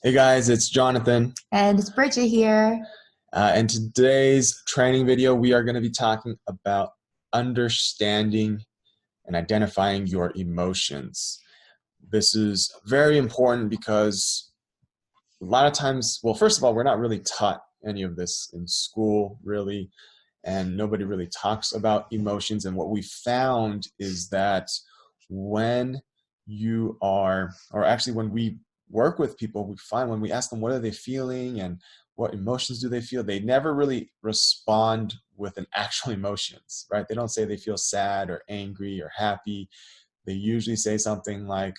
Hey guys, it's Jonathan. And it's Bridget here. In today's training video, we are going to be talking about understanding and identifying your emotions. This is very important because a lot of times, well, first of all, we're not really taught any of this in school, really, and nobody really talks about emotions. And what we found is that when you are, or actually when we work with people, we find when we ask them what are they feeling and what emotions do they feel, they never really respond with an actual emotions, right? They don't say they feel sad or angry or happy. They usually say something like,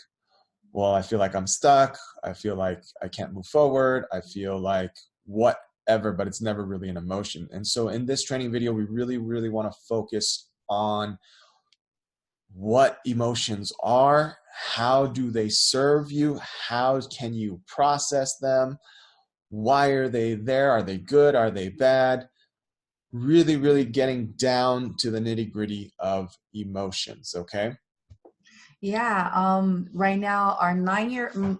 well, I feel like I'm stuck. I feel like I can't move forward. I feel like whatever, but it's never really an emotion. And so in this training video, we really want to focus on what emotions are, how do they serve you, how can you process them, why are they there, are they good, are they bad, really getting down to the nitty-gritty of emotions, okay? Yeah, right now our not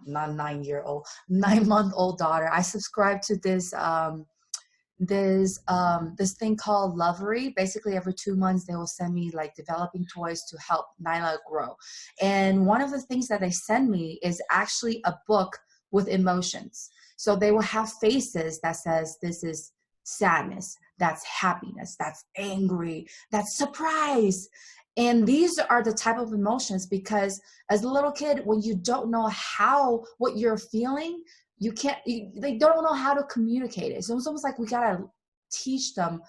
9 year old, 9 month old daughter, I subscribe to this thing called Lovery. Basically every 2 months they will send me like developing toys to help Nyla grow. And one of the things that they send me is actually a book with emotions. So they will have faces that says this is sadness, that's happiness, that's angry, that's surprise. And these are the type of emotions because as a little kid, when you don't know what you're feeling, they don't know how to communicate it. So it's almost like we gotta teach them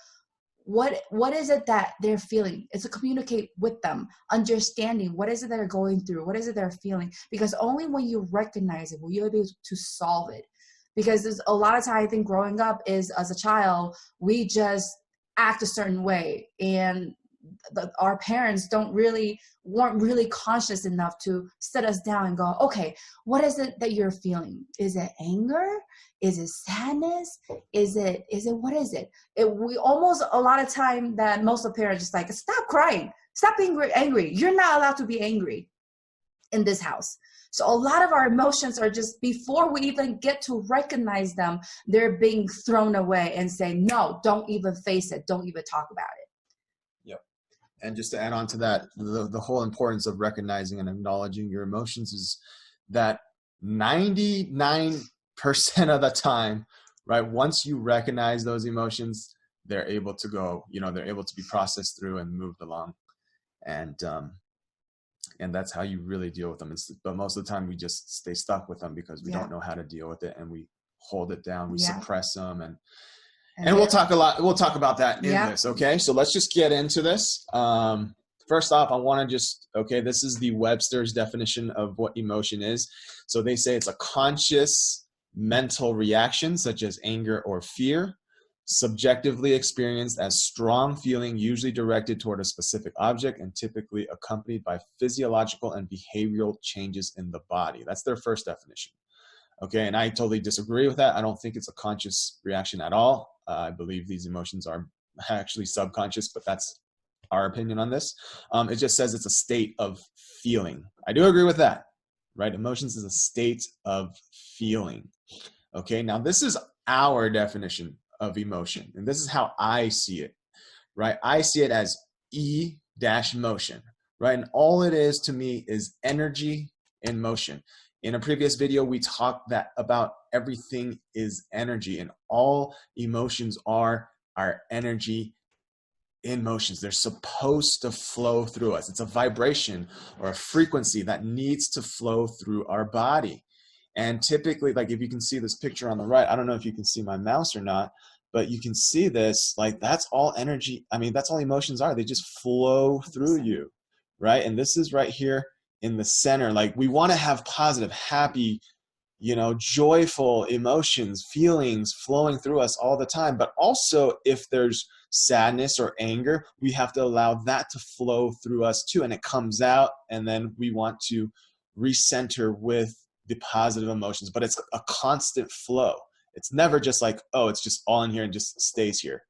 what is it that they're feeling. It's to communicate with them, understanding what is it they're going through, what is it they're feeling, because only when you recognize it will you be able to solve it. Because there's a lot of time I think growing up is as a child we just act a certain way, and our parents weren't really conscious enough to sit us down and go, okay, what is it that you're feeling? Is it anger? Is it sadness? Is it what is it? We almost a lot of time that most of the parents just like, stop crying, stop being angry, you're not allowed to be angry in this house. So a lot of our emotions are just before we even get to recognize them, they're being thrown away and say, no, don't even face it, don't even talk about it. Yep. And just to add on to that, the whole importance of recognizing and acknowledging your emotions is that 99% of the time, right, once you recognize those emotions, they're able to go, they're able to be processed through and moved along. And that's how you really deal with them. But most of the time we just stay stuck with them because we don't know how to deal with it, and we hold it down, we suppress them, and we'll talk about that in this, okay? So let's just get into this. First off, I want to this is the Webster's definition of what emotion is. So they say it's a conscious mental reaction such as anger or fear, subjectively experienced as strong feeling, usually directed toward a specific object and typically accompanied by physiological and behavioral changes in the body. That's their first definition. Okay, and I totally disagree with that. I don't think it's a conscious reaction at all. I believe these emotions are actually subconscious, but that's our opinion on this. It just says it's a state of feeling. I do agree with that, right? Emotions is a state of feeling. Okay, now this is our definition of emotion, and this is how I see it, right? I see it as E-motion, right? And all it is to me is energy in motion. In a previous video, we talked about everything is energy, and all emotions are our energy in motions. They're supposed to flow through us. It's a vibration or a frequency that needs to flow through our body. And typically, like if you can see this picture on the right, I don't know if you can see my mouse or not, but you can see this, like that's all energy. I mean, that's all emotions are. They just flow through you, right? And this is right here in the center. Like we want to have positive, happy, joyful emotions, feelings flowing through us all the time. But also if there's sadness or anger, we have to allow that to flow through us too. And it comes out, and then we want to recenter with the positive emotions, but it's a constant flow. It's never just like, oh, it's just all in here and just stays here,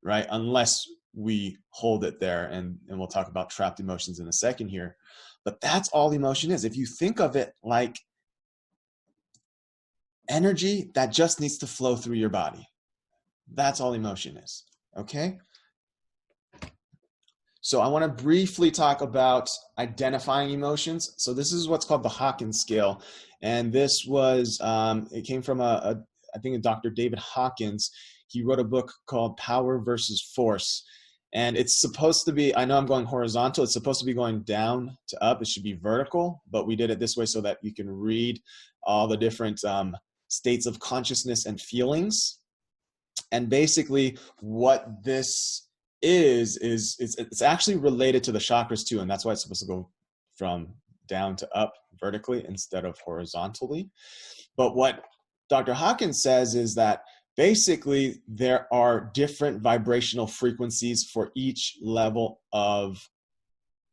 right? Unless we hold it there, and we'll talk about trapped emotions in a second here. But that's all emotion is. If you think of it like energy that just needs to flow through your body. That's all emotion is, okay? So I want to briefly talk about identifying emotions. So this is what's called the Hawkins scale. And this was, it came from I think a Dr. David Hawkins. He wrote a book called Power versus Force. And it's supposed to be, I know I'm going horizontal, it's supposed to be going down to up. It should be vertical, but we did it this way so that you can read all the different states of consciousness and feelings. And basically what this is it's actually related to the chakras too, and that's why it's supposed to go from down to up vertically instead of horizontally. But what Dr. Hawkins says is that basically there are different vibrational frequencies for each level of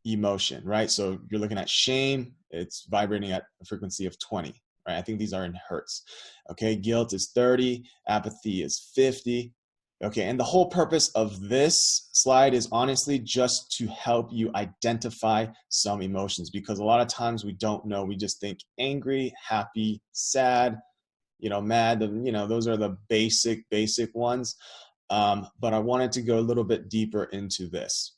emotion, right? So you're looking at shame, it's vibrating at a frequency of 20, right? I think these are in hertz. Okay, guilt is 30, apathy is 50. Okay, and the whole purpose of this slide is honestly just to help you identify some emotions, because a lot of times we don't know. We just think angry, happy, sad, mad, those are the basic ones. But I wanted to go a little bit deeper into this,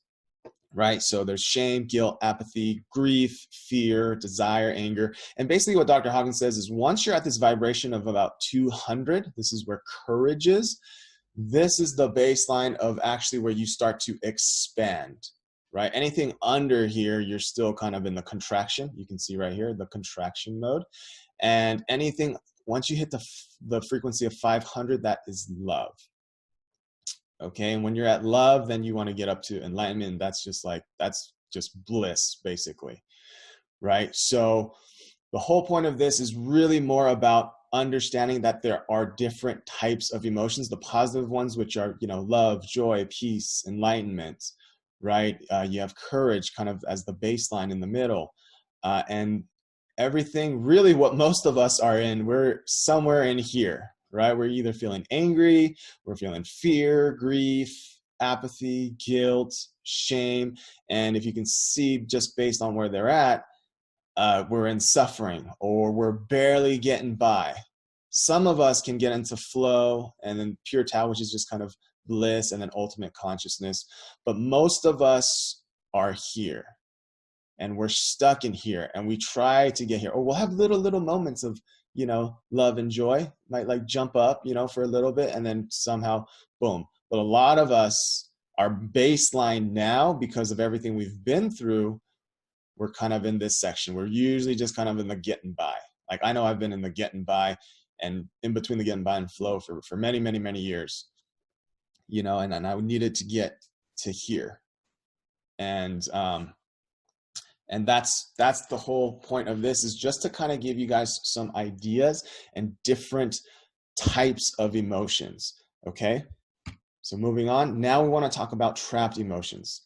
right? So there's shame, guilt, apathy, grief, fear, desire, anger. And basically what Dr. Hawkins says is once you're at this vibration of about 200, this is where courage is. This is the baseline of actually where you start to expand, right? Anything under here, you're still kind of in the contraction. You can see right here, the contraction mode. And anything, once you hit the frequency of 500, that is love. Okay, and when you're at love, then you want to get up to enlightenment. That's just bliss, basically, right? So the whole point of this is really more about understanding that there are different types of emotions, the positive ones, which are, love, joy, peace, enlightenment, right? You have courage kind of as the baseline in the middle. And everything, really what most of us are in, we're somewhere in here, right? We're either feeling angry, we're feeling fear, grief, apathy, guilt, shame. And if you can see just based on where they're at, we're in suffering or we're barely getting by. Some of us can get into flow and then pure Tao, which is just kind of bliss and then ultimate consciousness. But most of us are here and we're stuck in here and we try to get here. Or we'll have little moments of, love and joy, might like jump up, for a little bit and then somehow boom. But a lot of us, our baseline now, because of everything we've been through, we're kind of in this section. We're usually just kind of in the getting by. Like I know I've been in the getting by and in between the getting by and flow for many, many, many years, and I needed to get to here. And that's the whole point of this, is just to kind of give you guys some ideas and different types of emotions. Okay. So moving on, now we want to talk about trapped emotions,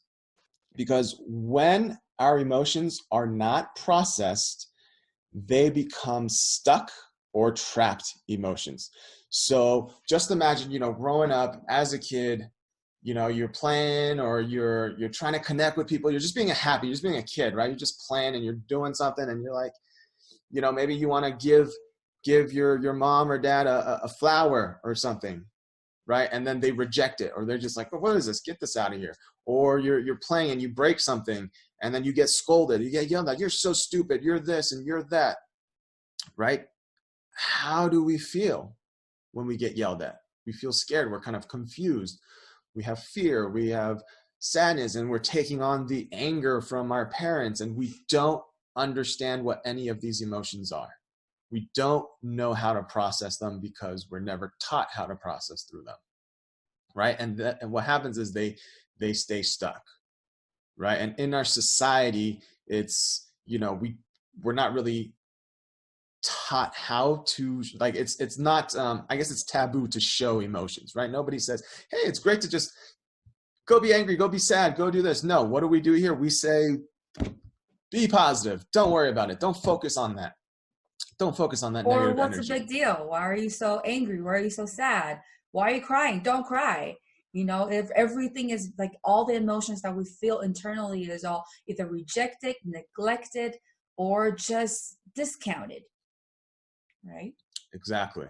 because when our emotions are not processed, they become stuck or trapped emotions. So just imagine, growing up as a kid, you're playing or you're trying to connect with people. You're just being happy. You're just being a kid, right? You're just playing and you're doing something and you're like, maybe you want to give your mom or dad a flower or something, right? And then they reject it, or they're just like, well, what is this? Get this out of here. Or you're playing and you break something and then you get scolded. You get yelled at. You're so stupid. You're this and you're that, right? How do we feel when we get yelled at? We feel scared. We're kind of confused. We have fear. We have sadness, and we're taking on the anger from our parents, and we don't understand what any of these emotions are. We don't know how to process them because we're never taught how to process through them, right? And what happens is they stay stuck, right? And in our society, it's, we're not really taught how to, like, it's not, I guess it's taboo to show emotions, right? Nobody says, hey, it's great to just go be angry, go be sad, go do this. No, what do we do here? We say, be positive. Don't worry about it. Don't focus on that. Don't focus on that negative energy. Or what's the big deal? Why are you so angry? Why are you so sad? Why are you crying? Don't cry. If everything is like, all the emotions that we feel internally is all either rejected, neglected, or just discounted, right? Exactly.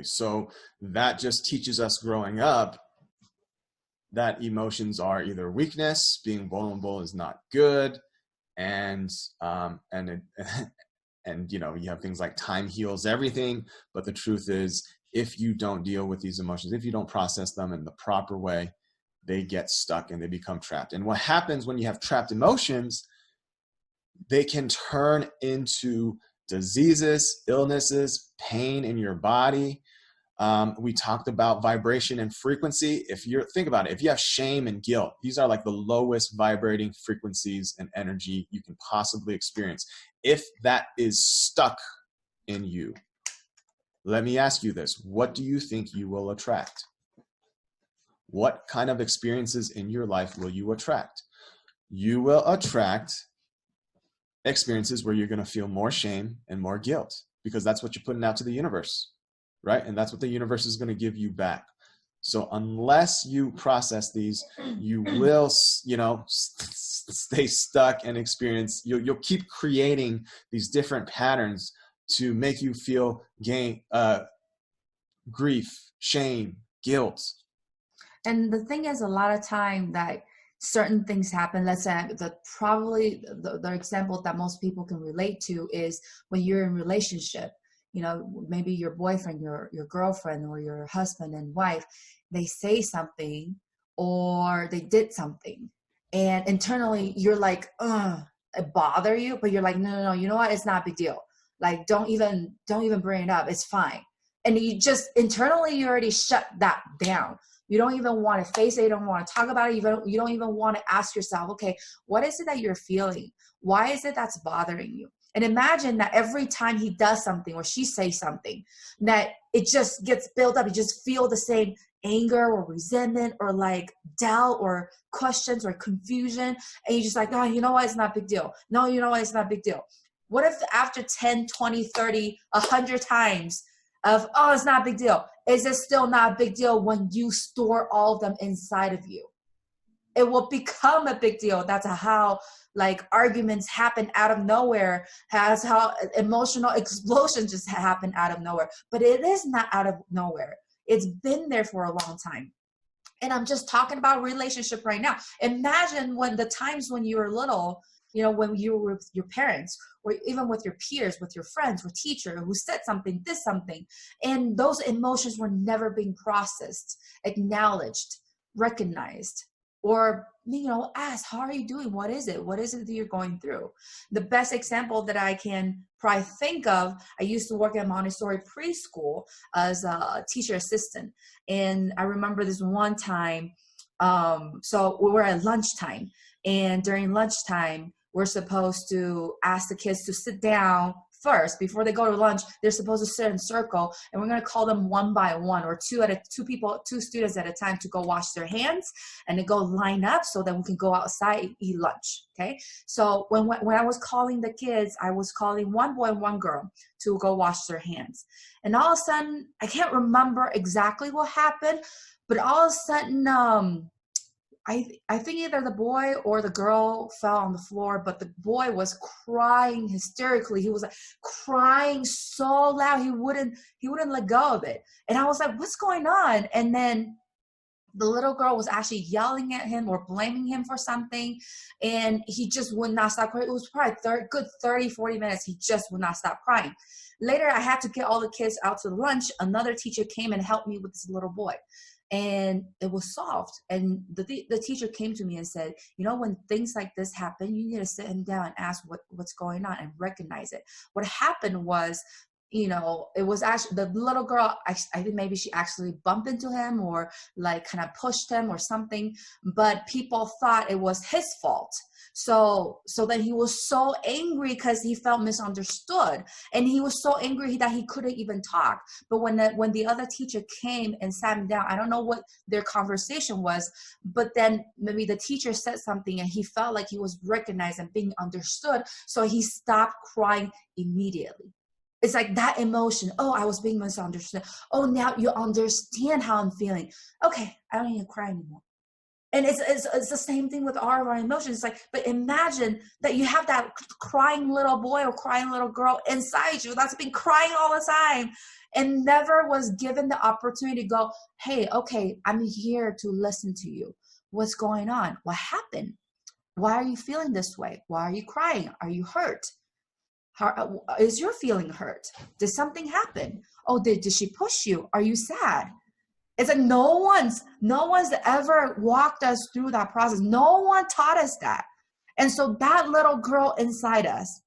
So that just teaches us growing up that emotions are either weakness, being vulnerable is not good, and and you know, you have things like time heals everything. But the truth is, if you don't deal with these emotions, if you don't process them in the proper way, they get stuck and they become trapped. And what happens when you have trapped emotions, they can turn into diseases, illnesses, pain in your body. We talked about vibration and frequency. Think about it, if you have shame and guilt, these are like the lowest vibrating frequencies and energy you can possibly experience. If that is stuck in you, let me ask you this: what do you think you will attract? What kind of experiences in your life will you attract? You will attract experiences where you're going to feel more shame and more guilt, because that's what you're putting out to the universe, right? And that's what the universe is going to give you back. So unless you process these, you will, you know, stay stuck and experience, you'll keep creating these different patterns to make you feel grief, shame, guilt. And the thing is, a lot of time that certain things happen, let's say the example that most people can relate to is when you're in relationship, you know, maybe your boyfriend, your girlfriend, or your husband and wife, they say something or they did something, and internally you're like, it bother you, but you're like, no, you know what, it's not a big deal. Like, don't even bring it up. It's fine. And you just internally, you already shut that down. You don't even want to face it. You don't want to talk about it. You don't even want to ask yourself, okay, what is it that you're feeling? Why is it that's bothering you? And imagine that every time he does something or she says something, that it just gets built up. You just feel the same anger or resentment or like doubt or questions or confusion. And you're just like, oh, you know what? It's not a big deal. No, you know what? It's not a big deal. What if after 10, 20, 30, 100 times of, oh, it's not a big deal, is it still not a big deal when you store all of them inside of you? It will become a big deal. That's how like arguments happen out of nowhere. That's how emotional explosions just happen out of nowhere. But it is not out of nowhere. It's been there for a long time. And I'm just talking about relationship right now. Imagine when the times when you were little, you know, when you were with your parents or even with your peers, with your friends, with teacher who said something, did something, and those emotions were never being processed, acknowledged, recognized, or, you know, asked, how are you doing? What is it? What is it that you're going through? The best example that I can probably think of, I used to work at Montessori preschool as a teacher assistant. And I remember this one time, so we were at lunchtime, and during lunchtime, we're supposed to ask the kids to sit down first before they go to lunch. They're supposed to sit in a circle, and we're going to call them one by one, or two students at a time, to go wash their hands and to go line up so that we can go outside and eat lunch. Okay. So when I was calling the kids, I was calling one boy and one girl to go wash their hands. And all of a sudden, I can't remember exactly what happened, but all of a sudden, I think either the boy or the girl fell on the floor, but the boy was crying hysterically. He was like crying so loud he wouldn't let go of it. And I was like, what's going on? And then the little girl was actually yelling at him or blaming him for something, and he just would not stop crying. It was probably good 30, 40 minutes. He just would not stop crying. Later, I had to get all the kids out to lunch. Another teacher came and helped me with this little boy. And it was solved. And the teacher came to me and said, you know, when things like this happen, you need to sit him down and ask what's going on and recognize it. What happened was, you know, it was actually the little girl, I think maybe she actually bumped into him or like kind of pushed him or something, but people thought it was his fault. So then he was so angry because he felt misunderstood, and he was so angry that he couldn't even talk. But when the other teacher came and sat him down, I don't know what their conversation was, but then maybe the teacher said something and he felt like he was recognized and being understood. So he stopped crying immediately. It's like that emotion. Oh, I was being misunderstood. Oh, now you understand how I'm feeling. Okay, I don't need to cry anymore. And it's the same thing with all of our emotions. It's like, but imagine that you have that crying little boy or crying little girl inside you that's been crying all the time and never was given the opportunity to go, hey, okay, I'm here to listen to you. What's going on? What happened? Why are you feeling this way? Why are you crying? Are you hurt? How is your feeling hurt? Did something happen? Oh, did she push you? Are you sad? It's like no one's ever walked us through that process. No one taught us that. And so that little girl inside us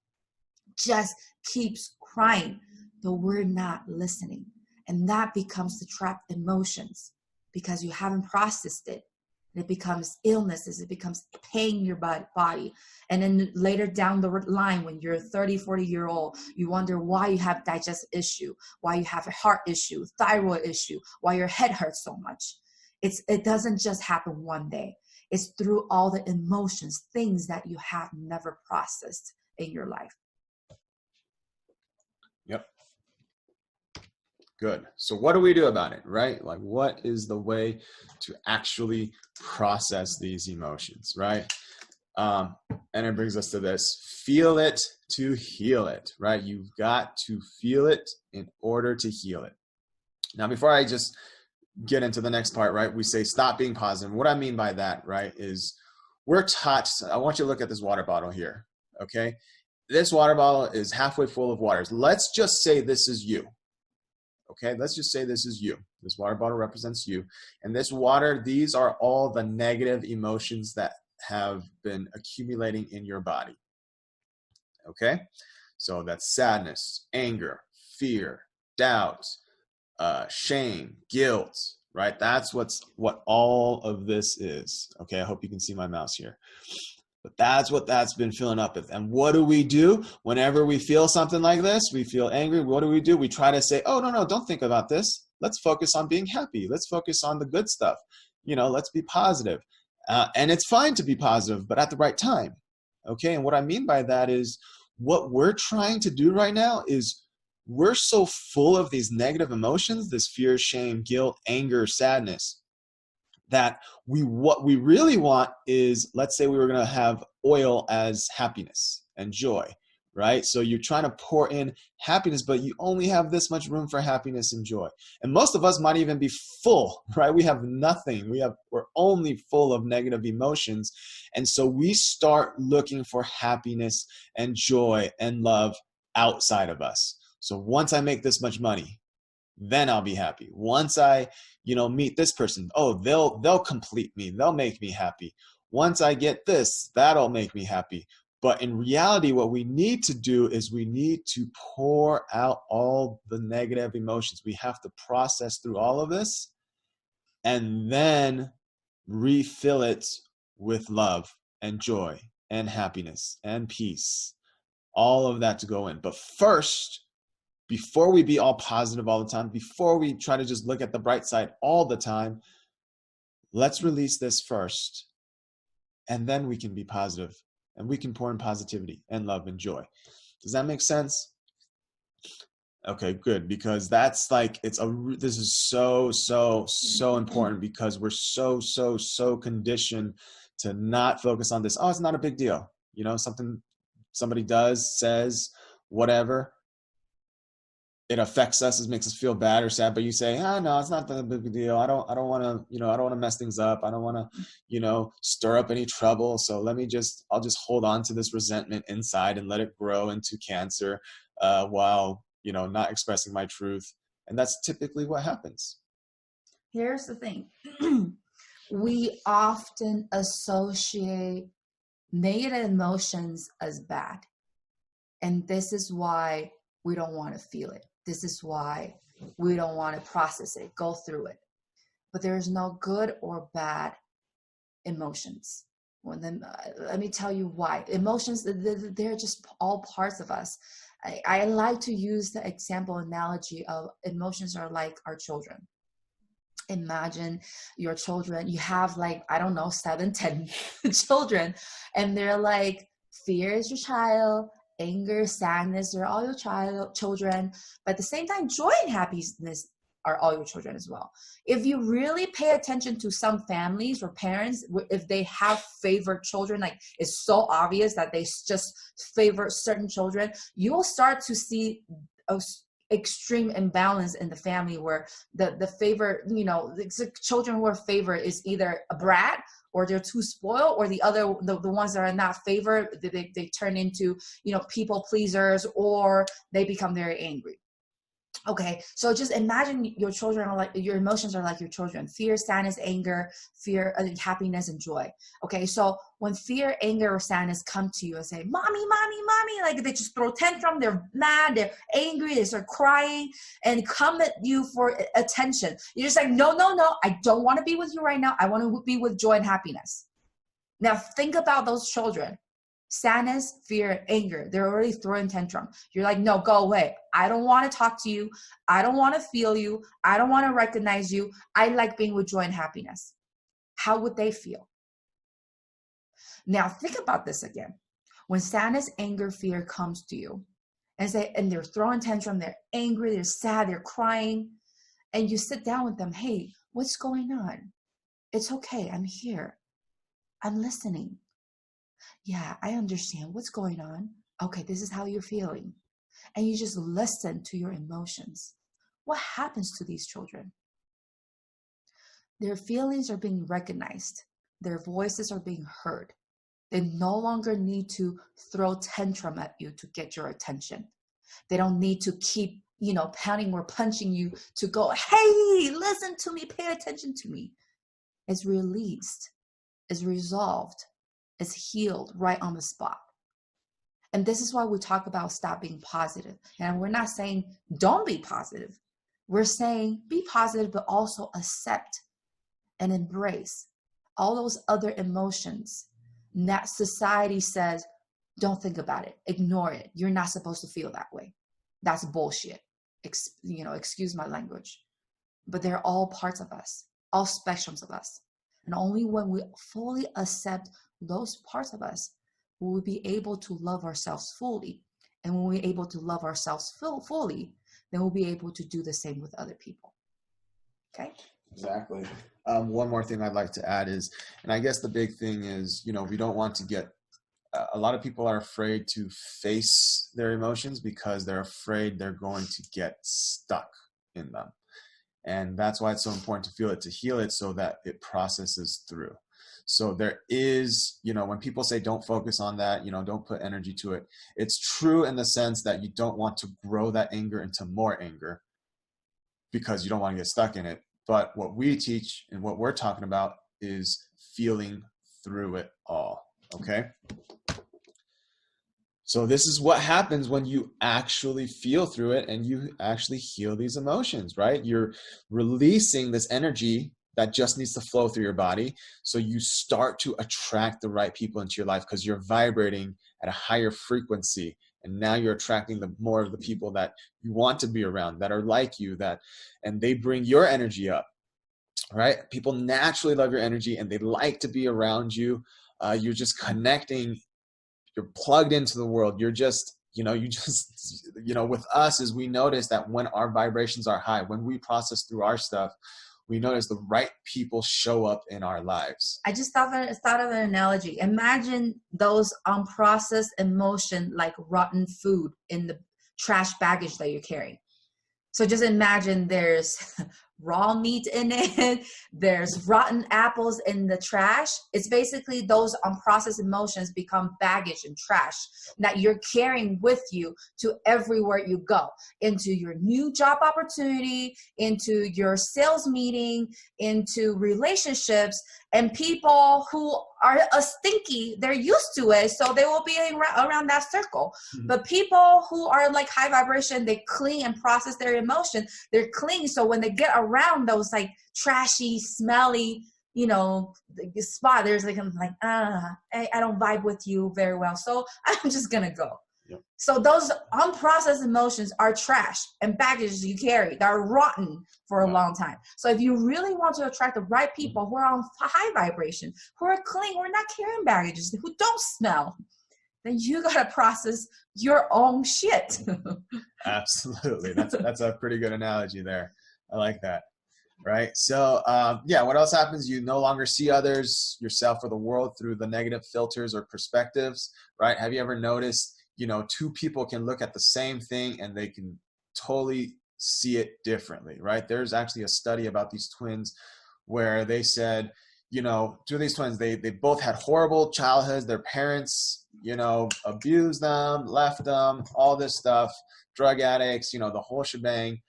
just keeps crying, but we're not listening. And that becomes the trapped emotions because you haven't processed it. It becomes illnesses. It becomes pain in your body. And then later down the line, when you're 30, 40-year-old, you wonder why you have digestive issue, why you have a heart issue, thyroid issue, why your head hurts so much. It doesn't just happen one day. It's through all the emotions, things that you have never processed in your life. Yep. Good. So what do we do about it, right? Like, what is the way to actually process these emotions, right? And it brings us to this: feel it to heal it, right? You've got to feel it in order to heal it. Now, before I just get into the next part, right, we say stop being positive. What I mean by that, right, is we're taught. I want you to look at this water bottle here, okay? This water bottle is halfway full of water. Let's just say this is you. Okay, let's just say this is you. This water bottle represents you. And this water, these are all the negative emotions that have been accumulating in your body. Okay, so that's sadness, anger, fear, doubt, shame, guilt, right? That's what all of this is. Okay, I hope you can see my mouse here. But that's what that's been filling up with. And what do we do whenever we feel something like this? We feel angry. What do? We try to say, oh, no, don't think about this. Let's focus on being happy. Let's focus on the good stuff. Let's be positive. And it's fine to be positive, but at the right time. Okay, and what I mean by that is what we're trying to do right now is we're so full of these negative emotions, this fear, shame, guilt, anger, sadness, that what we really want is, let's say we were going to have oil as happiness and joy, right? So you're trying to pour in happiness, but you only have this much room for happiness and joy. And most of us might even be full, right? We have nothing. We're only full of negative emotions. And so we start looking for happiness and joy and love outside of us. So once I make this much money, then I'll be happy. Once I, meet this person, oh, they'll complete me. They'll make me happy. Once I get this, that'll make me happy. But in reality, what we need to do is we need to pour out all the negative emotions. We have to process through all of this and then refill it with love and joy and happiness and peace. All of that to go in. But first, before we be all positive all the time, before we try to just look at the bright side all the time, let's release this first. And then we can be positive and we can pour in positivity and love and joy. Does that make sense? Okay, good. Because that's like, this is so important because we're so conditioned to not focus on this. Oh, it's not a big deal. Something somebody does, says, whatever. It affects us, it makes us feel bad or sad, but you say, no, it's not that big a deal. I don't want to, I don't want to mess things up. I don't want to, stir up any trouble. So I'll just hold on to this resentment inside and let it grow into cancer while, not expressing my truth. And that's typically what happens. Here's the thing. We often associate negative emotions as bad. And this is why we don't want to feel it. This is why we don't want to process it, go through it. But there is no good or bad emotions. Let me tell you why. Emotions, they're just all parts of us. I like to use the analogy of emotions are like our children. Imagine your children, you have 7, 10 children, and they're like, fear is your child, anger, sadness, they're all your children. But at the same time, joy and happiness are all your children as well. If you really pay attention to some families or parents, if they have favorite children, like it's so obvious that they just favor certain children, you will start to see a extreme imbalance in the family where the favorite, the children who are favored is either a brat, or they're too spoiled, or the ones that are not favored, they turn into, people pleasers, or they become very angry. Okay, so just imagine your children are like, your emotions are like your children: fear, sadness, anger, fear, happiness, and joy. Okay, so when fear, anger, or sadness come to you and say, mommy, mommy, mommy, like they just throw tantrum, they're mad, they're angry, they start crying, and come at you for attention. You're just like, no, I don't want to be with you right now. I want to be with joy and happiness. Now think about those children. Sadness, fear, anger, they're already throwing tantrum. You're like, no, go away. I don't want to talk to you. I don't want to feel you. I don't want to recognize you. I like being with joy and happiness. How would they feel? Now think about this again. When sadness, anger, fear comes to you and they're throwing tantrum, they're angry, they're sad, they're crying, and you sit down with them, hey, what's going on? It's okay. I'm here. I'm listening. Yeah, I understand what's going on. Okay, this is how you're feeling. And you just listen to your emotions. What happens to these children? Their feelings are being recognized. Their voices are being heard. They no longer need to throw tantrum at you to get your attention. They don't need to keep, pounding or punching you to go, hey, listen to me, pay attention to me. It's released, it's resolved, is healed right on the spot. And this is why we talk about stop being positive. And we're not saying don't be positive. We're saying be positive, but also accept and embrace all those other emotions that society says, don't think about it, ignore it. You're not supposed to feel that way. That's bullshit. Excuse my language. But they're all parts of us, all spectrums of us. And only when we fully accept those parts of us will we be able to love ourselves fully. And when we're able to love ourselves fully, then we'll be able to do the same with other people. Okay? Exactly. One more thing I'd like to add is, and I guess the big thing is, we don't want to get, a lot of people are afraid to face their emotions because they're afraid they're going to get stuck in them. And that's why it's so important to feel it, to heal it, so that it processes through. So there is, when people say don't focus on that, don't put energy to it, it's true in the sense that you don't want to grow that anger into more anger because you don't want to get stuck in it. But what we teach and what we're talking about is feeling through it all, okay? So this is what happens when you actually feel through it and you actually heal these emotions, right? You're releasing this energy that just needs to flow through your body. So you start to attract the right people into your life because you're vibrating at a higher frequency. And now you're attracting more of the people that you want to be around, that are like you, and they bring your energy up, right? People naturally love your energy and they like to be around you. You're just connecting. You're plugged into the world. You're just, with us is we notice that when our vibrations are high, when we process through our stuff, we notice the right people show up in our lives. I just thought of an analogy. Imagine those unprocessed emotion like rotten food in the trash baggage that you're carrying. So just imagine there's raw meat in it, there's rotten apples in the trash. It's basically those unprocessed emotions become baggage and trash that you're carrying with you to everywhere you go, into your new job opportunity, into your sales meeting, into relationships, and people who are stinky, they're used to it, so they will be around that circle. Mm-hmm. But people who are like high vibration, they clean and process their emotion. They're clean, so when they get around those like trashy, smelly, spot, there's like, I'm like, I don't vibe with you very well, so I'm just gonna go. Yep. So those unprocessed emotions are trash and baggages you carry that are rotten for a long time. So if you really want to attract the right people who are on high vibration, who are clean, who are not carrying baggages, who don't smell, then you gotta process your own shit. Absolutely. That's a pretty good analogy there. I like that. Right. So, yeah, what else happens? You no longer see others, yourself, or the world through the negative filters or perspectives, right? Have you ever noticed, two people can look at the same thing and they can totally see it differently, right? There's actually a study about these twins where they said, two of these twins, they both had horrible childhoods. Their parents, abused them, left them, all this stuff, drug addicts, the whole shebang.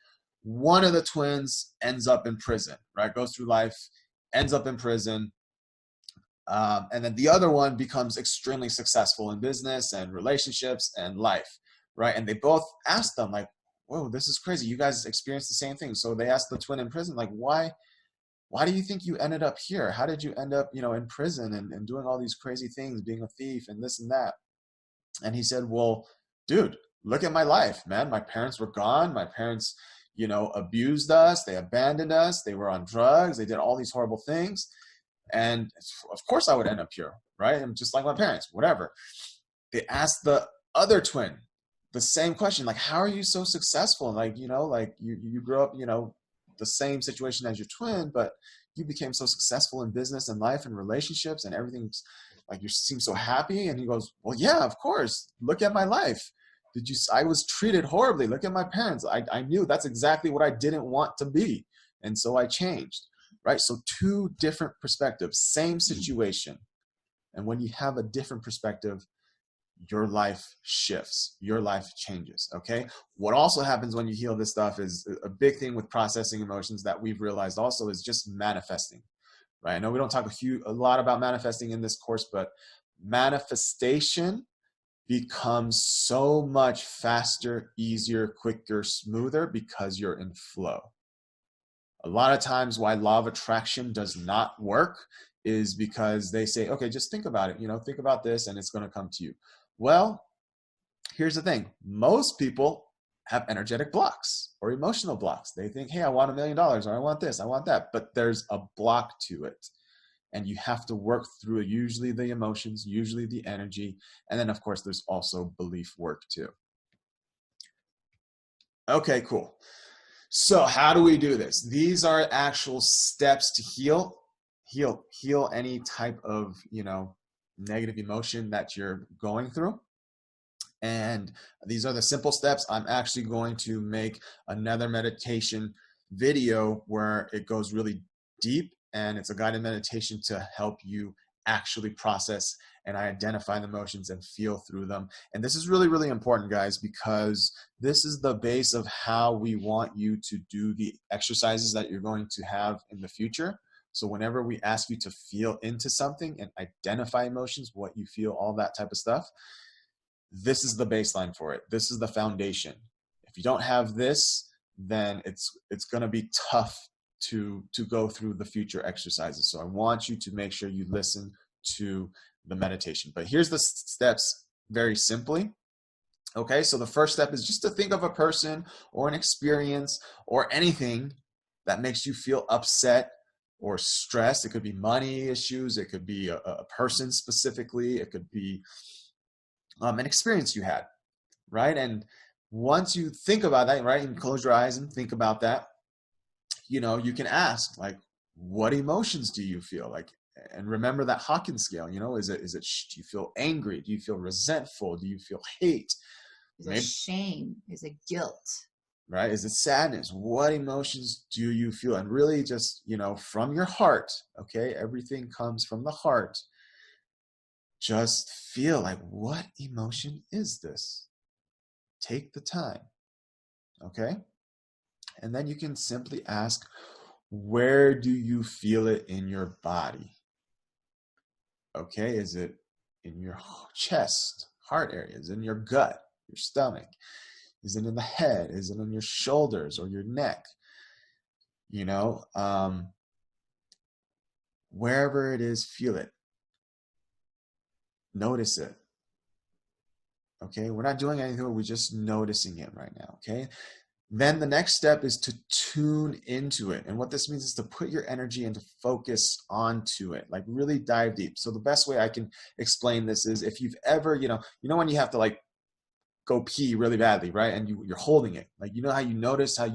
One of the twins ends up in prison, right? Goes through life, ends up in prison. And then the other one becomes extremely successful in business and relationships and life, right? And they both asked them, like, whoa, this is crazy. You guys experienced the same thing. So they asked the twin in prison, like, why do you think you ended up here? How did you end up, in prison and doing all these crazy things, being a thief and this and that? And he said, well, dude, look at my life, man. My parents were gone. My parents, abused us. They abandoned us. They were on drugs. They did all these horrible things. And of course I would end up here, right? I'm just like my parents, whatever. They asked the other twin the same question, like, how are you so successful? Like, you grew up, the same situation as your twin, but you became so successful in business and life and relationships and everything's like, you seem so happy. And he goes, well, yeah, of course. Look at my life. I was treated horribly. Look at my parents. I knew that's exactly what I didn't want to be. And so I changed, right? So two different perspectives, same situation. And when you have a different perspective, your life shifts, your life changes. Okay. What also happens when you heal this stuff is a big thing with processing emotions that we've realized also is just manifesting, right? I know we don't talk a lot about manifesting in this course, but manifestation becomes so much faster, easier, quicker, smoother because you're in flow. A lot of times why law of attraction does not work is because they say, okay, just think about it, think about this and it's going to come to you. Well, here's the thing. Most people have energetic blocks or emotional blocks. They think, hey, I want $1 million or I want this, I want that, but there's a block to it. And you have to work through usually the emotions, usually the energy. And then of course, there's also belief work too. Okay, cool. So how do we do this? These are actual steps to heal any type of, negative emotion that you're going through. And these are the simple steps. I'm actually going to make another meditation video where it goes really deep, and it's a guided meditation to help you actually process and identify the emotions and feel through them. And this is really, really important, guys, because this is the base of how we want you to do the exercises that you're going to have in the future. So whenever we ask you to feel into something and identify emotions, what you feel, all that type of stuff, this is the baseline for it. This is the foundation. If you don't have this, then it's going to be tough to go through the future exercises. So I want you to make sure you listen to the meditation. But here's the steps very simply. Okay, so the first step is just to think of a person or an experience or anything that makes you feel upset or stressed. It could be money issues. It could be a person specifically. It could be an experience you had, right? And once you think about that, right, and close your eyes and think about that, you can ask, like, what emotions do you feel? Like, and remember that Hawkins scale, is it, do you feel angry? Do you feel resentful? Do you feel hate? Is it shame? Is it guilt? Right? Is it sadness? What emotions do you feel? And really just, from your heart, okay? Everything comes from the heart. Just feel like, what emotion is this? Take the time, okay? And then you can simply ask, where do you feel it in your body? Okay, is it in your chest, heart area? Is it in your gut, your stomach? Is it in the head? Is it on your shoulders or your neck? Wherever it is, feel it. Notice it. Okay, we're not doing anything, we're just noticing it right now, okay? Then the next step is to tune into it. And what this means is to put your energy and to focus onto it, like really dive deep. So the best way I can explain this is if you've ever, when you have to like go pee really badly, right? And you're holding it. Like, you know how you notice how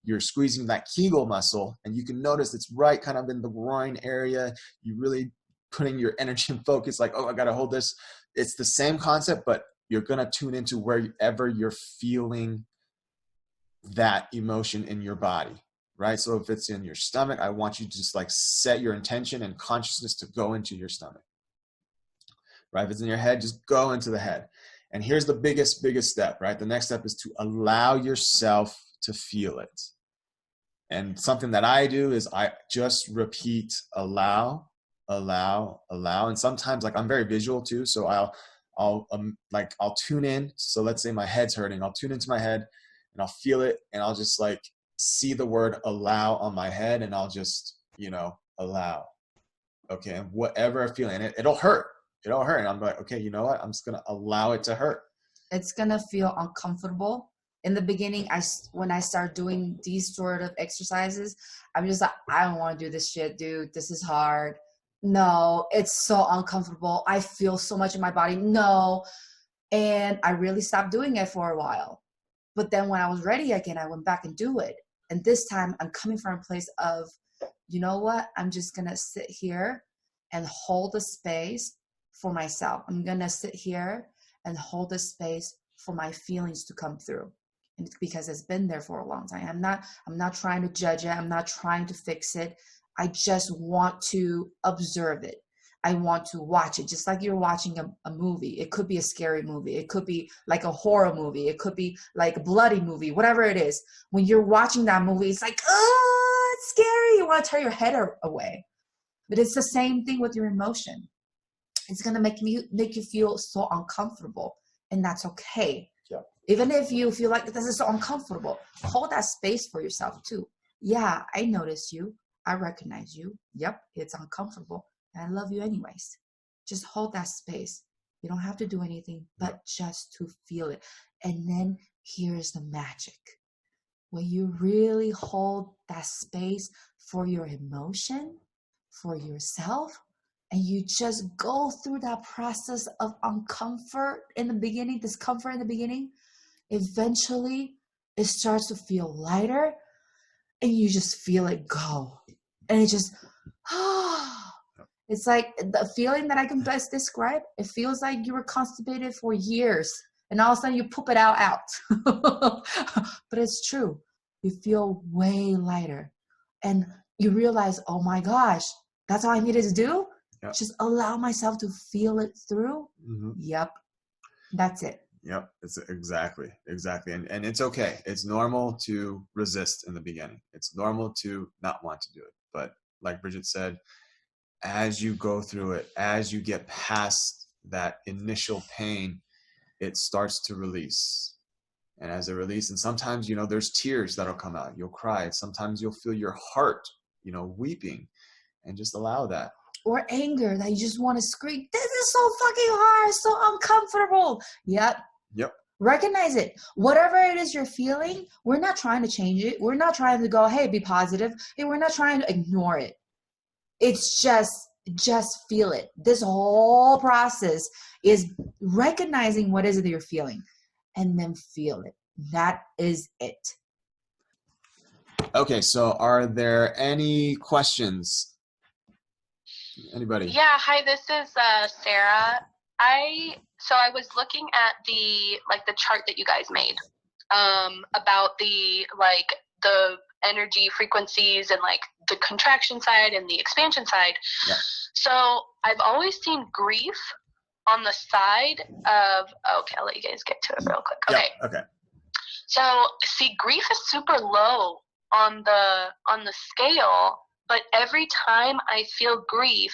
you're squeezing that Kegel muscle, and you can notice it's right kind of in the groin area. You really putting your energy and focus like, oh, I got to hold this. It's the same concept, but you're going to tune into wherever you're feeling that emotion in your body, right? So if it's in your stomach, I want you to just like set your intention and consciousness to go into your stomach, right? If it's in your head, just go into the head. And here's the biggest step, right? The next step is to allow yourself to feel it. And something that I do is I just repeat, allow, allow, allow. And sometimes, like, I'm very visual too. So I'll tune in. So let's say my head's hurting. I'll tune into my head and I'll feel it. And I'll just like see the word allow on my head. And I'll just, allow. Okay. And whatever I'm feeling, it'll hurt. It'll hurt. And I'm like, okay, you know what? I'm just going to allow it to hurt. It's going to feel uncomfortable. In the beginning, when I start doing these sort of exercises, I'm just like, I don't want to do this shit, dude. This is hard. No, it's so uncomfortable. I feel so much in my body. No. And I really stopped doing it for a while. But then when I was ready again, I went back and do it. And this time I'm coming from a place of, you know what? I'm just going to sit here and hold the space for myself. I'm going to sit here and hold the space for my feelings to come through. And because it's been there for a long time. I'm not trying to judge it. I'm not trying to fix it. I just want to observe it. I want to watch it, just like you're watching a movie. It could be a scary movie. It could be like a horror movie. It could be like a bloody movie, whatever it is. When you're watching that movie, it's like, oh, it's scary. You want to turn your head away. But it's the same thing with your emotion. It's going to make you feel so uncomfortable, and that's okay. Yeah. Even if you feel like this is so uncomfortable, hold that space for yourself too. Yeah, I notice you. I recognize you. Yep, it's uncomfortable. And I love you anyways. Just hold that space. You don't have to do anything but just to feel it. And then here's the magic. When you really hold that space for your emotion, for yourself, and you just go through that process of discomfort in the beginning, eventually it starts to feel lighter and you just feel it go. And it just, it's like the feeling that I can best describe. It feels like you were constipated for years and all of a sudden you poop it out. But it's true. You feel way lighter and you realize, oh my gosh, that's all I needed to do? Yep. Just allow myself to feel it through. Mm-hmm. Yep. That's it. Yep. It's exactly. And it's okay. It's normal to resist in the beginning. It's normal to not want to do it. But like Bridget said, as you go through it, as you get past that initial pain, it starts to release. And as it releases, and sometimes, there's tears that'll come out. You'll cry. Sometimes you'll feel your heart, weeping, and just allow that. Or anger that you just want to scream, this is so fucking hard, so uncomfortable. Yep. Recognize it. Whatever it is you're feeling, we're not trying to change it. We're not trying to go, hey, be positive. Hey, we're not trying to ignore it. It's just feel it. This whole process is recognizing what is it that you're feeling and then feel it. That is it. Okay, so are there any questions? Anybody? Yeah, hi, this is Sarah. I was looking at the chart that you guys made about the energy frequencies and the contraction side and the expansion side. Yeah. So I've always seen grief on the side of, okay, I'll let you guys get to it real quick. Okay. Yeah, okay. So see, grief is super low on the scale, but every time I feel grief,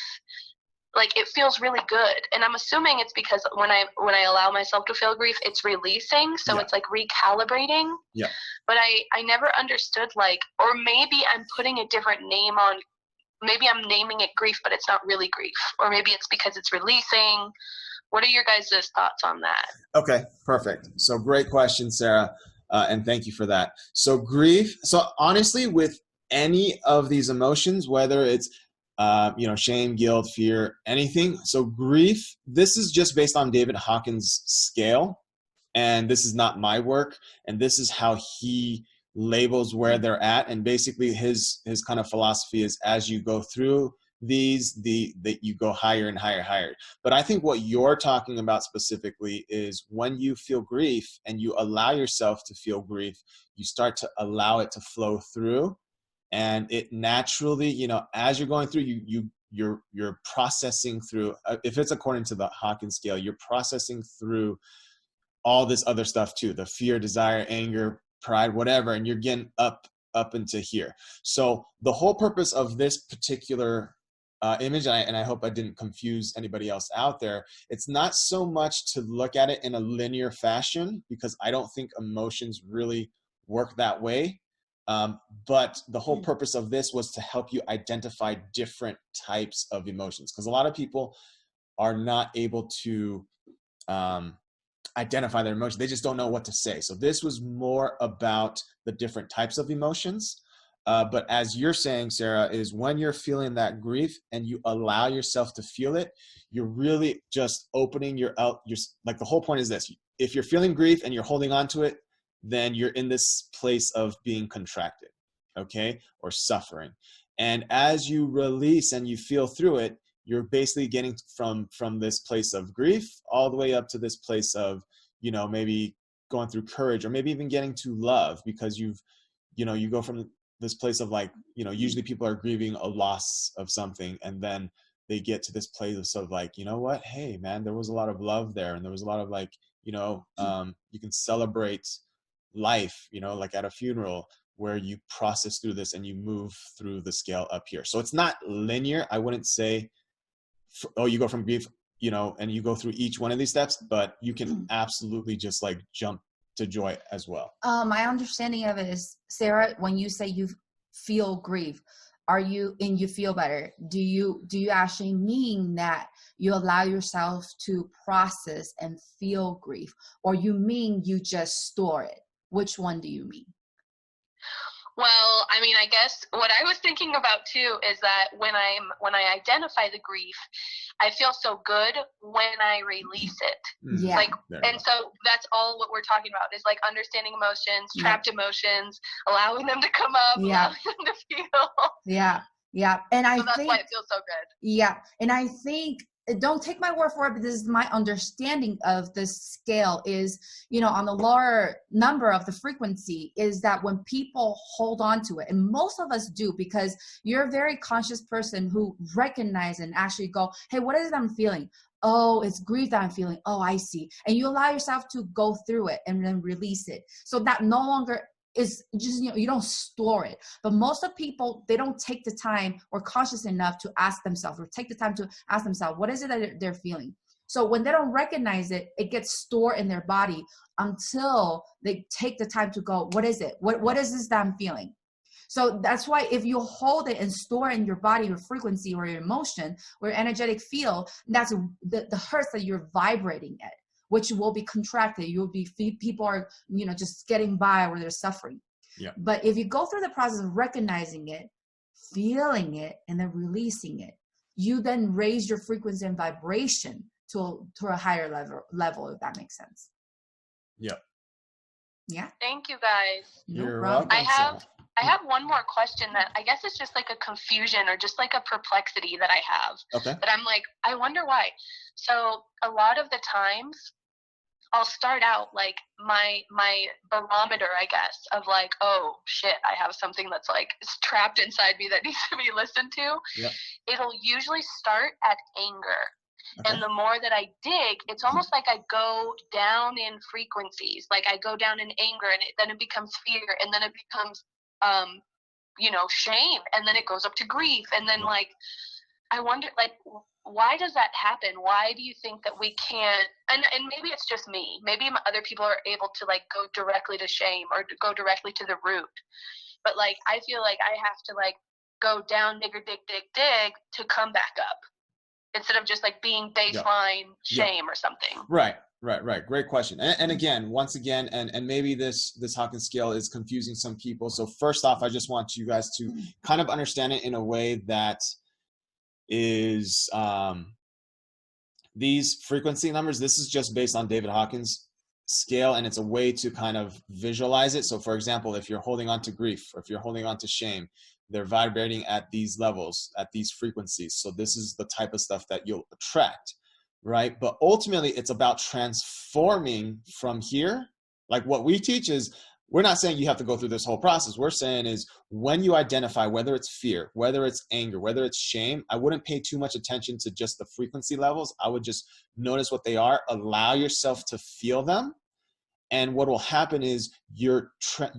it feels really good. And I'm assuming it's because when I allow myself to feel grief, it's releasing. So it's recalibrating. Yeah. But I never understood or maybe I'm putting a different name on, maybe I'm naming it grief, but it's not really grief. Or maybe it's because it's releasing. What are your guys' thoughts on that? Okay, perfect. So great question, Sarah. And thank you for that. So grief, so honestly, with any of these emotions, whether it's shame, guilt, fear, anything. So grief, this is just based on David Hawkins' scale. and this is not my work, and this is how he labels where they're at. And basically his kind of philosophy is, as you go through these, that you go higher and higher. But I think what you're talking about specifically is when you feel grief and you allow yourself to feel grief, you start to allow it to flow through, and it naturally, you know, as you're going through, you're processing through, if it's according to the Hawkins scale, you're processing through all this other stuff too, the fear, desire, anger, pride, whatever, and you're getting up into here. So the whole purpose of this particular image, and I hope I didn't confuse anybody else out there, it's not so much to look at it in a linear fashion, because I don't think emotions really work that way. But the whole purpose of this was to help you identify different types of emotions, because a lot of people are not able to identify their emotions. They just don't know what to say. So this was more about the different types of emotions. But as you're saying, Sarah, is when you're feeling that grief and you allow yourself to feel it, you're really just opening your like, the whole point is this: if you're feeling grief and you're holding on to it, then you're in this place of being contracted, okay, or suffering. And as you release and you feel through it, you're basically getting from this place of grief all the way up to this place of, you know, maybe going through courage, or maybe even getting to love, because you go from this place of, like, you know, usually people are grieving a loss of something, and then they get to this place of, like, you know what, hey man, there was a lot of love there, and there was a lot of, like, you know, you can celebrate life, you know, like at a funeral, where you process through this and you move through the scale up here. So it's not linear. I wouldn't say, oh, you go from grief, you know, and you go through each one of these steps, but you can absolutely just like jump to joy as well. My understanding of it is, Sarah, when you say you feel grief, you feel better, do you actually mean that you allow yourself to process and feel grief, or you mean you just store it? Which one do you mean? Well, I mean, I guess what I was thinking about too is that when I identify the grief, I feel so good when I release it. Yeah. Like, and so that's all what we're talking about is, like, understanding emotions, trapped emotions, allowing them to come up, allowing them to feel. Yeah. Yeah. And so that's why it feels so good. Yeah. And I think, don't take my word for it, but this is my understanding of this scale is, you know, on the lower number of the frequency, is that when people hold on to it, and most of us do, because you're a very conscious person who recognize and actually go, hey, what is it I'm feeling? Oh, it's grief that I'm feeling. Oh, I see. And you allow yourself to go through it and then release it. So that no longer is just, you know, you don't store it. But most of people, they don't take the time or conscious enough to ask themselves, or take the time to ask themselves, what is it that they're feeling? So when they don't recognize it, it gets stored in their body until they take the time to go, what is it? What is this that I'm feeling? So that's why if you hold it and store it in your body, your frequency or your emotion or your energetic field, that's the hertz that you're vibrating at, which will be contracted. You'll be, people are, you know, just getting by where they're suffering. Yeah. But if you go through the process of recognizing it, feeling it, and then releasing it, you then raise your frequency and vibration to a higher level, if that makes sense. Yeah. Yeah. Thank you guys. You're welcome. I have one more question that I guess it's just like a confusion or just like a perplexity that I have. Okay. That I'm like, I wonder why. So a lot of the times I'll start out like my barometer, I guess, of like, oh shit, I have something that's like trapped inside me that needs to be listened to. Yep. It'll usually start at anger. Okay. And the more that I dig, it's almost like I go down in frequencies. Like I go down in anger, and then it becomes fear, and then it becomes you know, shame, and then it goes up to grief, and then like I wonder, like, why does that happen? Why do you think that we can't, and maybe it's just me, maybe other people are able to like go directly to shame or to go directly to the root, but like I feel like I have to like go down, dig to come back up, instead of just like being baseline shame or something. Right. Great question. And again, once again, and maybe this Hawkins scale is confusing some people. So first off, I just want you guys to kind of understand it in a way that is these frequency numbers. This is just based on David Hawkins' scale, and it's a way to kind of visualize it. So for example, if you're holding on to grief, or if you're holding on to shame, they're vibrating at these levels, at these frequencies. So this is the type of stuff that you'll attract, right? But ultimately it's about transforming from here. Like what we teach is, we're not saying you have to go through this whole process. We're saying is, when you identify, whether it's fear, whether it's anger, whether it's shame, I wouldn't pay too much attention to just the frequency levels. I would just notice what they are, allow yourself to feel them. And what will happen is you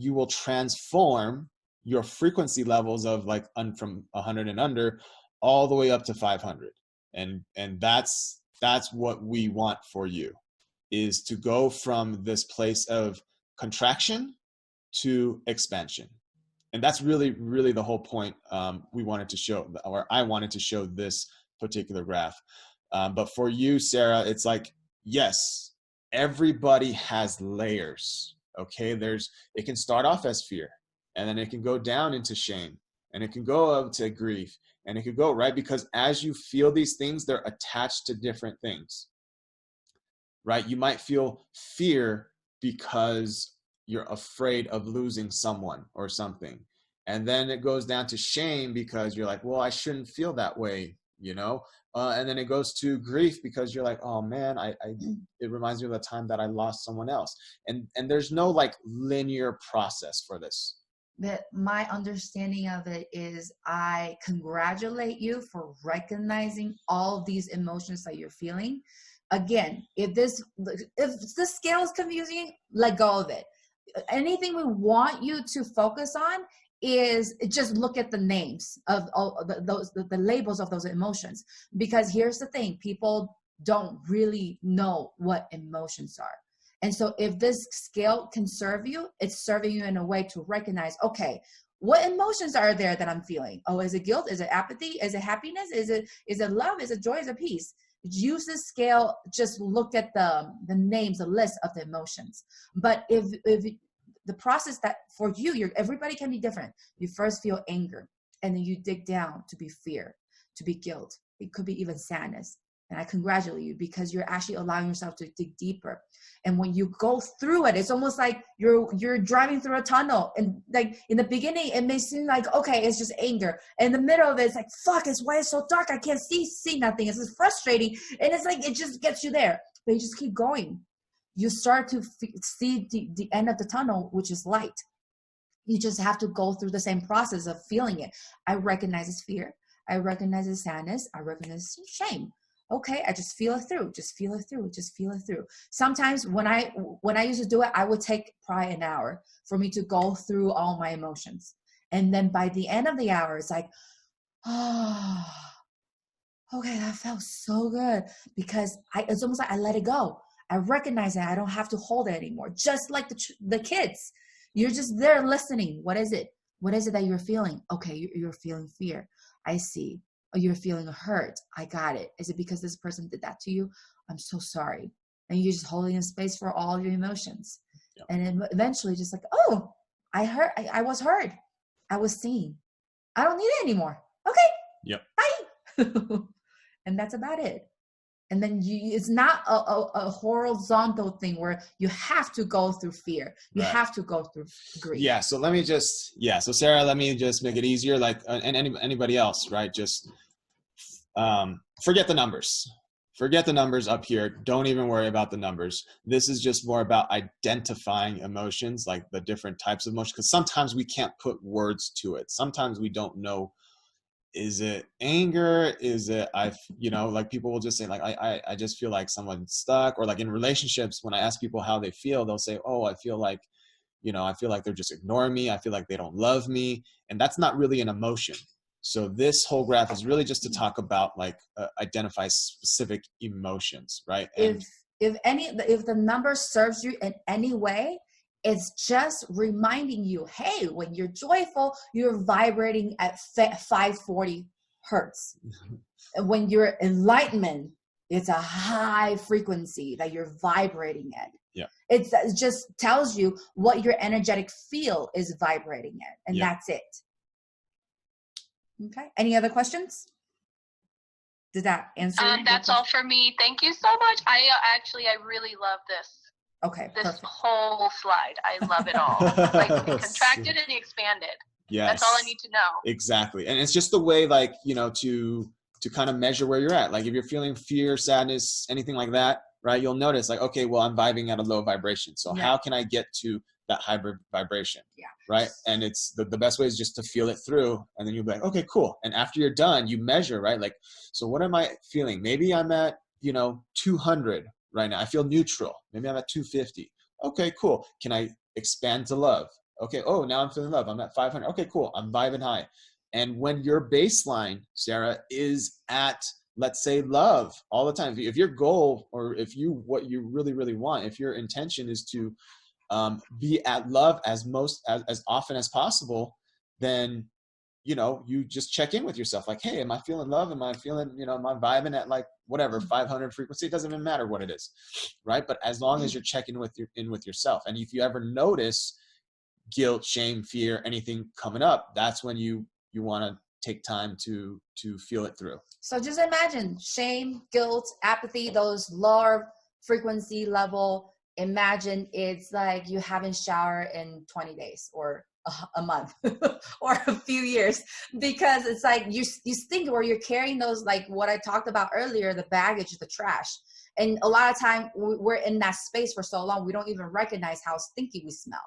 will transform your frequency levels of like from 100 and under all the way up to 500. And that's what we want for you, is to go from this place of contraction to expansion. And that's really, really the whole point we wanted to show, or I wanted to show this particular graph. But for you, Sarah, it's like, yes, everybody has layers, okay? It can start off as fear, and then it can go down into shame, and it can go up to grief, and it could go, right? Because as you feel these things, they're attached to different things, right? You might feel fear because you're afraid of losing someone or something. And then it goes down to shame because you're like, well, I shouldn't feel that way, you know? And then it goes to grief because you're like, oh man, it reminds me of the time that I lost someone else. And there's no like linear process for this. That my understanding of it is, I congratulate you for recognizing all these emotions that you're feeling. Again, if the scale is confusing, let go of it. Anything we want you to focus on is just look at the names of all the labels of those emotions. Because here's the thing, people don't really know what emotions are. And so if this scale can serve you, it's serving you in a way to recognize, okay, what emotions are there that I'm feeling? Oh, is it guilt? Is it apathy? Is it happiness? Is it love? Is it joy? Is it peace? Use this scale, just look at the names, the list of the emotions. But if the process that for you, everybody can be different. You first feel anger, and then you dig down to be fear, to be guilt. It could be even sadness. And I congratulate you because you're actually allowing yourself to dig deeper. And when you go through it, it's almost like you're driving through a tunnel. And like in the beginning, it may seem like, okay, it's just anger. In the middle of it, it's like, fuck, why it's so dark. I can't see nothing. It's just frustrating. And it's like, it just gets you there. But you just keep going. You start to see the end of the tunnel, which is light. You just have to go through the same process of feeling it. I recognize it's fear. I recognize it's sadness. I recognize it's shame. Okay, I just feel it through. Just feel it through. Just feel it through. Sometimes when I used to do it, I would take probably an hour for me to go through all my emotions. And then by the end of the hour, it's like, oh, okay, that felt so good. Because it's almost like I let it go. I recognize that I don't have to hold it anymore. Just like the kids. You're just there listening. What is it? What is it that you're feeling? Okay, you're feeling fear. I see. Oh, you're feeling hurt. I got it. Is it because this person did that to you? I'm so sorry. And you're just holding in space for all your emotions. Yep. And then eventually just like, oh, I was heard. I was seen. I don't need it anymore. Okay. Yep. Bye. And that's about it. And then it's not a horizontal thing where you have to go through fear. You have to go through grief. Yeah. So so Sarah, let me just make it easier. Like, and anybody else, right? Just forget the numbers. Forget the numbers up here. Don't even worry about the numbers. This is just more about identifying emotions, like the different types of emotions. Because sometimes we can't put words to it. Sometimes we don't know. Is it anger? Is it, like people will just say like, I just feel like someone's stuck. Or like in relationships, when I ask people how they feel, they'll say, oh, I feel like they're just ignoring me. I feel like they don't love me. And that's not really an emotion. So this whole graph is really just to talk about identify specific emotions, right? And if the number serves you in any way, it's just reminding you, hey, when you're joyful, you're vibrating at 540 hertz. And when you're enlightenment, it's a high frequency that you're vibrating at. Yeah. It just tells you what your energetic field is vibrating at. And that's it. Okay. Any other questions? Did that answer? That's all for me. Thank you so much. I really love this. Okay. This perfect. whole slide. I love it all. Like the contracted and the expanded. Yes. That's all I need to know. Exactly. And it's just the way, like, you know, to kind of measure where you're at. Like if you're feeling fear, sadness, anything like that, right? You'll notice like, okay, well, I'm vibing at a low vibration. So how can I get to that hybrid vibration? Yeah. Right. And it's the best way is just to feel it through. And then you'll be like, okay, cool. And after you're done, you measure, right? Like, so what am I feeling? Maybe I'm at, you know, 200 right now. I feel neutral. Maybe I'm at 250. Okay, cool. Can I expand to love? Okay. Oh, now I'm feeling love. I'm at 500. Okay, cool. I'm vibing high. And when your baseline, Sarah, is at, let's say, love all the time, if your goal, or if you, what you really, really want, if your intention is to be at love as often as possible, then, you know, you just check in with yourself. Like, hey, am I feeling love? Am I feeling, you know, am I vibing at like whatever 500 frequency? It doesn't even matter what it is, right? But as long as you're checking in with yourself, and if you ever notice guilt, shame, fear, anything coming up, that's when you want to take time to feel it through. So just imagine shame, guilt, apathy, those lower frequency level. Imagine it's like you haven't showered in 20 days or a month or a few years, because it's like you think, or you're carrying those, like what I talked about earlier, the baggage, the trash. And a lot of time we're in that space for so long, we don't even recognize how stinky we smell.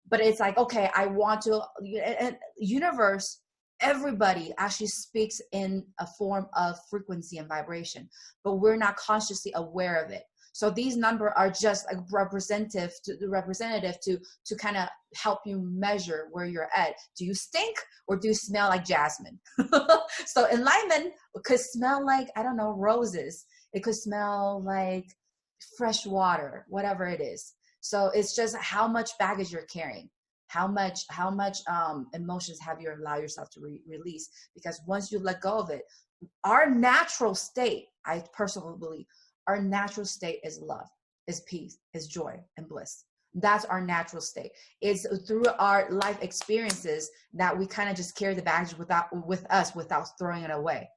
But it's like, okay, I want to, and universe, everybody actually speaks in a form of frequency and vibration, but we're not consciously aware of it. So these numbers are just a representative to kind of help you measure where you're at. Do you stink or do you smell like jasmine? So enlightenment could smell like, I don't know, roses. It could smell like fresh water, whatever it is. So it's just how much baggage you're carrying, how much emotions have you allowed yourself to release. Because once you let go of it, our natural state, I personally believe, our natural state is love, is peace, is joy and bliss. That's our natural state. It's through our life experiences that we kind of just carry the baggage with us without throwing it away.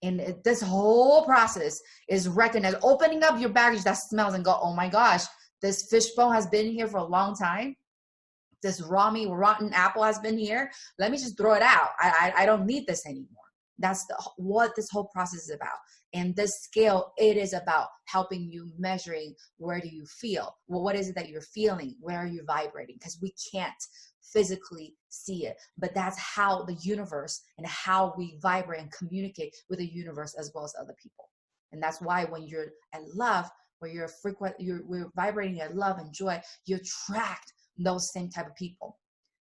And this whole process is recognized, opening up your baggage that smells and go, oh my gosh, this fishbone has been here for a long time. This rotten apple has been here. Let me just throw it out. I don't need this anymore. That's what this whole process is about. And this scale, it is about helping you measuring, where do you feel? Well, what is it that you're feeling? Where are you vibrating? Because we can't physically see it, but that's how the universe and how we vibrate and communicate with the universe as well as other people. And that's why when you're at love, where we're vibrating at love and joy, you attract those same type of people.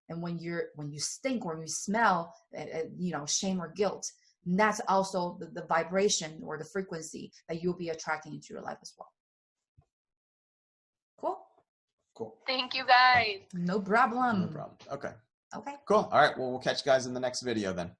And when you stink or you smell, shame or guilt, and that's also the vibration or the frequency that you'll be attracting into your life as well. Cool. Thank you, guys. No problem. Okay. Okay. Cool. All right. Well, we'll catch you guys in the next video then.